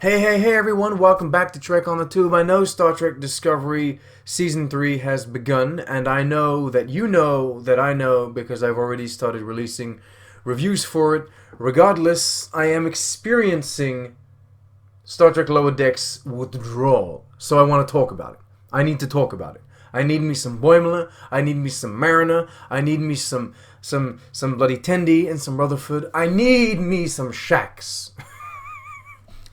Hey everyone, welcome back to Trek on the Tube. I know Star Trek Discovery Season 3 has begun, and I know that you know that I know because I've already started releasing reviews for it. Regardless, I am experiencing Star Trek Lower Decks withdrawal, so I want to talk about it. I need to talk about it. I need me some Boimler, I need me some Mariner, I need me some bloody Tendi and some Rutherford. I need me some Shax.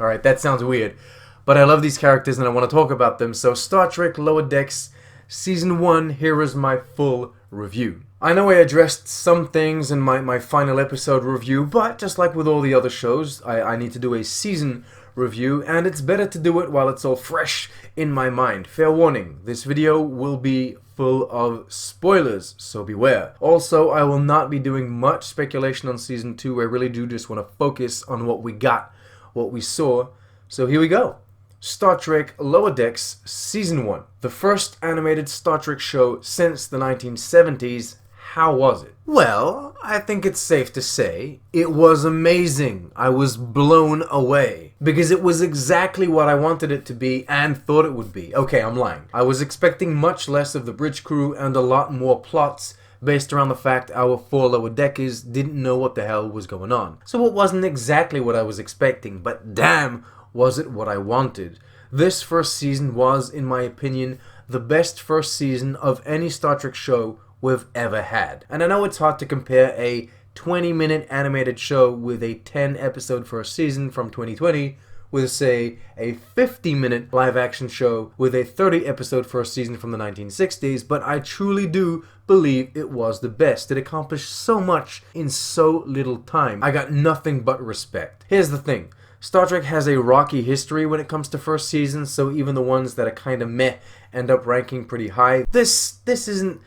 Alright, that sounds weird, but I love these characters and I want to talk about them, so Star Trek Lower Decks Season 1, here is my full review. I know I addressed some things in my final episode review, but just like with all the other shows, I need to do a season review, and it's better to do it while it's all fresh in my mind. Fair warning, this video will be full of spoilers, so beware. Also, I will not be doing much speculation on Season 2, I really do just want to focus on what we got, what we saw. So here we go. Star Trek Lower Decks Season 1. The first animated Star Trek show since the 1970s. How was it? Well, I think it's safe to say it was amazing. I was blown away. Because it was exactly what I wanted it to be and thought it would be. Okay, I'm lying. I was expecting much less of the bridge crew and a lot more plots based around the fact our four lower deckers didn't know what the hell was going on. So it wasn't exactly what I was expecting, but damn, was it what I wanted. This first season was, in my opinion, the best first season of any Star Trek show we've ever had. And I know it's hard to compare a 20-minute animated show with a 10-episode first season from 2020 with, say, a 50-minute live-action show with a 30-episode first season from the 1960s, but I truly do believe it was the best. It accomplished so much in so little time. I got nothing but respect. Here's the thing. Star Trek has a rocky history when it comes to first seasons, so even the ones that are kind of meh end up ranking pretty high. This isn't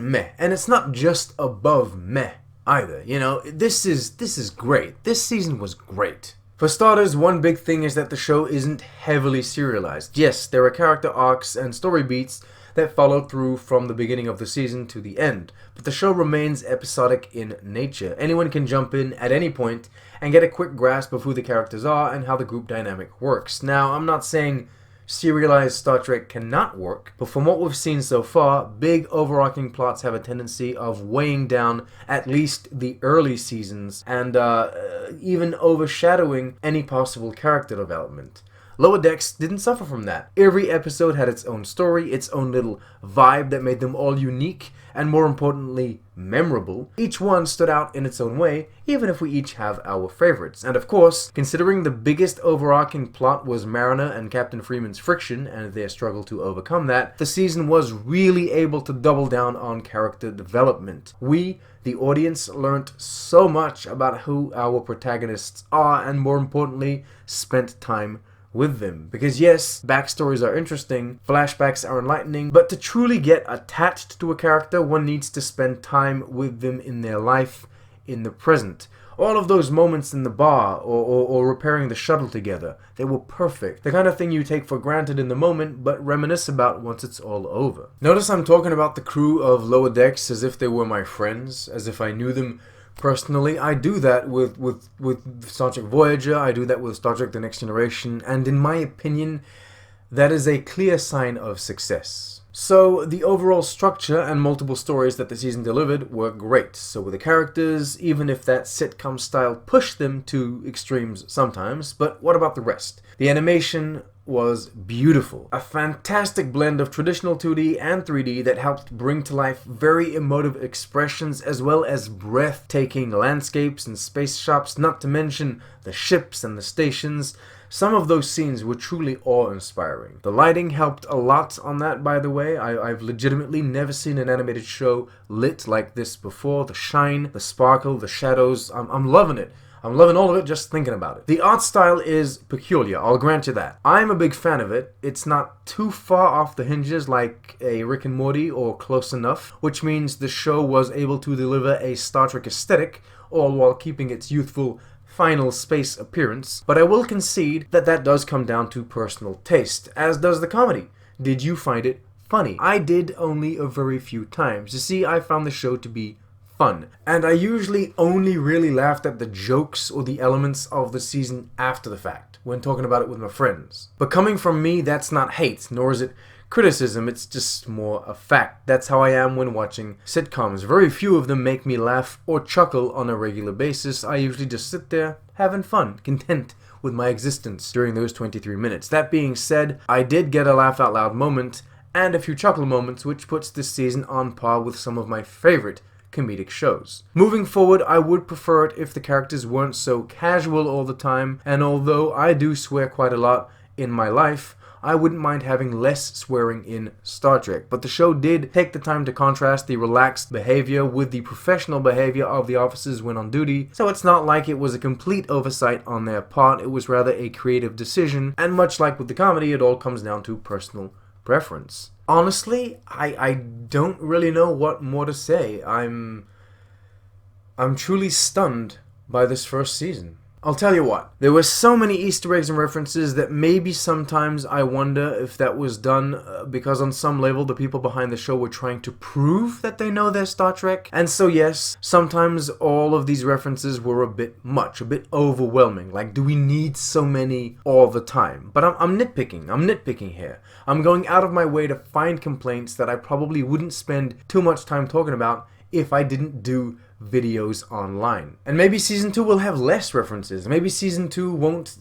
meh, and it's not just above meh either. You know, this is great. This season was great. For starters, one big thing is that the show isn't heavily serialized. Yes, there are character arcs and story beats that follow through from the beginning of the season to the end, but the show remains episodic in nature. Anyone can jump in at any point and get a quick grasp of who the characters are and how the group dynamic works. Now, I'm not saying serialized Star Trek cannot work, but from what we've seen so far, big overarching plots have a tendency of weighing down at least the early seasons and even overshadowing any possible character development. Lower Decks didn't suffer from that. Every episode had its own story, its own little vibe that made them all unique, and more importantly, memorable. Each one stood out in its own way, even if we each have our favorites. And of course, considering the biggest overarching plot was Mariner and Captain Freeman's friction and their struggle to overcome that, the season was really able to double down on character development. We, the audience, learned so much about who our protagonists are, and more importantly, spent time with them. Because yes, backstories are interesting, flashbacks are enlightening, but to truly get attached to a character, one needs to spend time with them in their life, in the present. All of those moments in the bar or repairing the shuttle together, they were perfect. The kind of thing you take for granted in the moment, but reminisce about once it's all over. Notice I'm talking about the crew of Lower Decks as if they were my friends, as if I knew them personally. I do that with Star Trek Voyager, I do that with Star Trek The Next Generation, and in my opinion, that is a clear sign of success. So, the overall structure and multiple stories that the season delivered were great. So were the characters, even if that sitcom style pushed them to extremes sometimes. But what about the rest? The animation was beautiful. A fantastic blend of traditional 2D and 3D that helped bring to life very emotive expressions as well as breathtaking landscapes and space shops, not to mention the ships and the stations. Some of those scenes were truly awe-inspiring. The lighting helped a lot on that, by the way. I've legitimately never seen an animated show lit like this before. The shine, the sparkle, the shadows, I'm loving it. I'm loving all of it just thinking about it. The art style is peculiar, I'll grant you that. I'm a big fan of it. It's not too far off the hinges like a Rick and Morty or close enough, which means the show was able to deliver a Star Trek aesthetic, all while keeping its youthful final space appearance. But I will concede that that does come down to personal taste, as does the comedy. Did you find it funny? I did only a very few times. You see, I found the show to be fun. And I usually only really laughed at the jokes or the elements of the season after the fact, when talking about it with my friends. But coming from me, that's not hate, nor is it criticism, it's just more a fact. That's how I am when watching sitcoms. Very few of them make me laugh or chuckle on a regular basis. I usually just sit there having fun, content with my existence during those 23 minutes. That being said, I did get a laugh out loud moment and a few chuckle moments, which puts this season on par with some of my favorite comedic shows. Moving forward, I would prefer it if the characters weren't so casual all the time, and although I do swear quite a lot in my life, I wouldn't mind having less swearing in Star Trek. But the show did take the time to contrast the relaxed behavior with the professional behavior of the officers when on duty, so it's not like it was a complete oversight on their part, it was rather a creative decision, and much like with the comedy, it all comes down to personal preference. Honestly, I don't really know what more to say. I'm truly stunned by this first season. I'll tell you what, there were so many Easter eggs and references that maybe sometimes I wonder if that was done because on some level the people behind the show were trying to prove that they know their Star Trek. And so yes, sometimes all of these references were a bit much, a bit overwhelming. Like, do we need so many all the time? But I'm nitpicking here. I'm going out of my way to find complaints that I probably wouldn't spend too much time talking about if I didn't do videos online. And maybe season 2 will have less references. Maybe season 2 won't,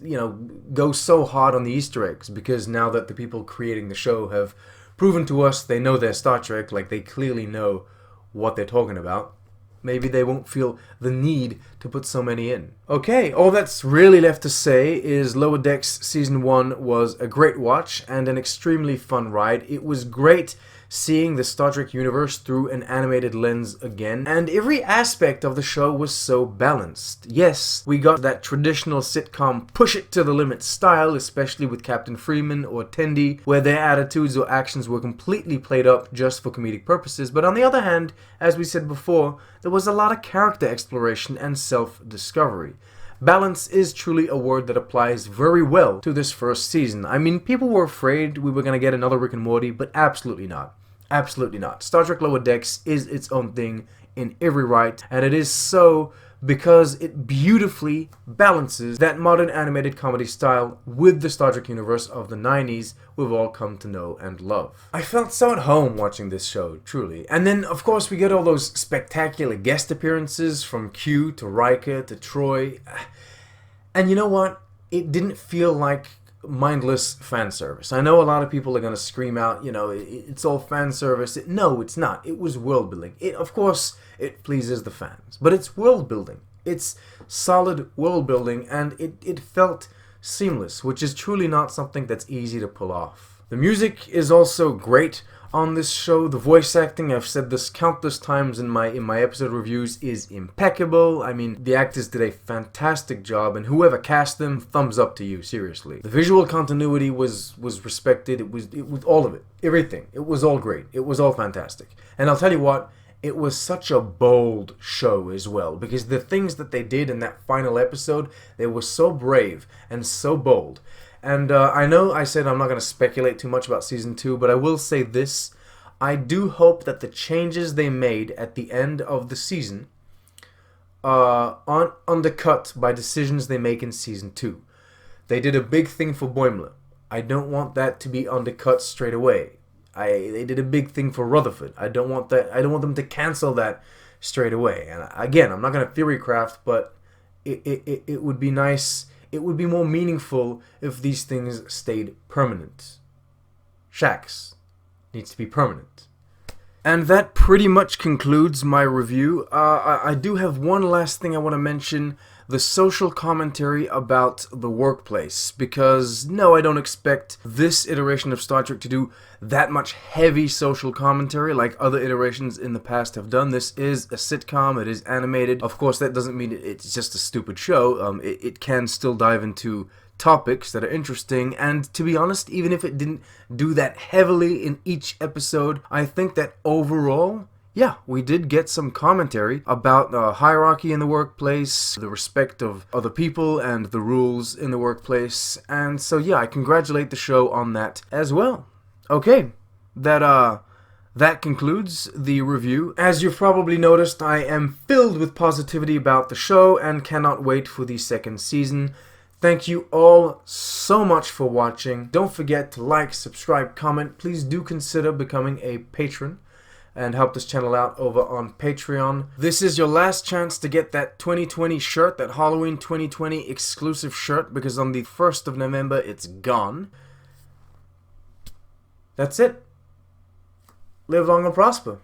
go so hard on the Easter eggs, because now that the people creating the show have proven to us they know their Star Trek, like they clearly know what they're talking about, maybe they won't feel the need to put so many in. Okay, all that's really left to say is Lower Decks Season 1 was a great watch and an extremely fun ride. It was great seeing the Star Trek universe through an animated lens again, and every aspect of the show was so balanced. Yes, we got that traditional sitcom push it to the limit style, especially with Captain Freeman or Tendi, where their attitudes or actions were completely played up just for comedic purposes, but on the other hand, as we said before, there was a lot of character exploration and self-discovery. Balance is truly a word that applies very well to this first season. I mean, people were afraid we were going to get another Rick and Morty, but absolutely not. Absolutely not. Star Trek Lower Decks is its own thing in every right, and it is so because it beautifully balances that modern animated comedy style with the Star Trek universe of the 90s we've all come to know and love. I felt so at home watching this show, truly. And then, of course, we get all those spectacular guest appearances from Q to Riker to Troy. And you know what? It didn't feel like mindless fan service. I know a lot of people are going to scream out, it's all fan service. No, it's not. It was world building. Of course, it pleases the fans, but it's world building. It's solid world building, and it felt seamless, which is truly not something that's easy to pull off. The music is also great on this show. The voice acting, I've said this countless times in my episode reviews, is impeccable. I mean, the actors did a fantastic job, and whoever cast them, thumbs up to you, seriously. The visual continuity was respected. It was all of it. Everything. It was all great. It was all fantastic. And I'll tell you what, it was such a bold show as well, because the things that they did in that final episode, they were so brave and so bold. And I know I said I'm not going to speculate too much about Season 2, but I will say this. I do hope that the changes they made at the end of the season aren't undercut by decisions they make in Season 2. They did a big thing for Boimler. I don't want that to be undercut straight away. They did a big thing for Rutherford. I don't want them to cancel that straight away. And again, I'm not going to theorycraft, but it would be nice. It would be more meaningful if these things stayed permanent. Shax needs to be permanent. And that pretty much concludes my review. I do have one last thing I want to mention. The social commentary about the workplace. Because, no, I don't expect this iteration of Star Trek to do that much heavy social commentary like other iterations in the past have done. This is a sitcom. It is animated. Of course, that doesn't mean it's just a stupid show. It can still dive into topics that are interesting, and to be honest, even if it didn't do that heavily in each episode, I think that overall, yeah, we did get some commentary about hierarchy in the workplace, the respect of other people, and the rules in the workplace, and so yeah, I congratulate the show on that as well. Okay, that That concludes the review. As you've probably noticed, I am filled with positivity about the show and cannot wait for the second season. Thank you all so much for watching. Don't forget to like, subscribe, comment. Please do consider becoming a patron and help this channel out over on Patreon. This is your last chance to get that 2020 shirt, that Halloween 2020 exclusive shirt, because on the 1st of November it's gone. That's it. Live long and prosper.